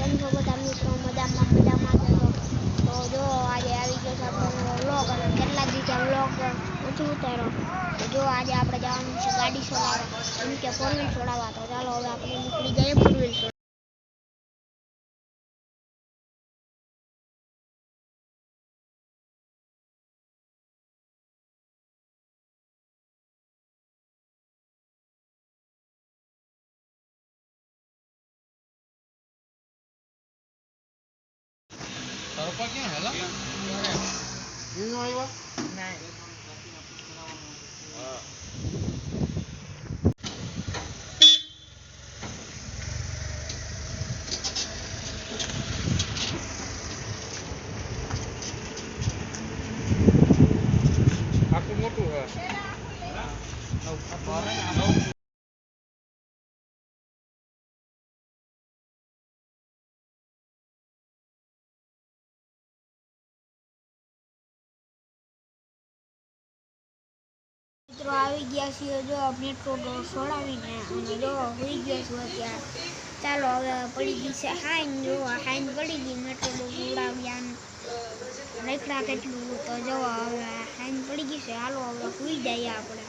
કેમ છો બધા મિત્રો? મજામાં જશો. તો જો આજે આવી ગયો છે આપણો વ્લોગ અને કેટલા દિવસે વ્લોગ નથી ઉતાર્યો. તો જો આજે આપણે જવાનું છે ગાડી છોડાવવા, એમ કે 4 વ્હીલ છોડાવવા. તો ચાલો હવે આપણે નીકળી જઈએ 4 વ્હીલ છોડાવવા. તારો ક્યાં હેલો નો આવ્યો ના હા આખું મોટું હે મિત્રો આવી ગયા છીએ જો મેટ્રો છોડાવીને અને જો હોઈ ગયા છું અત્યારે. ચાલો હવે પડી ગઈ છે હાઈન. જો હાઈન પડી ગઈ મેટ્રો ઉડાવ્યા રેખડા કેટલું. તો જો હવે હાઈન પડી ગઈ છે. હાલો હવે સુઈ જઈએ આપણે.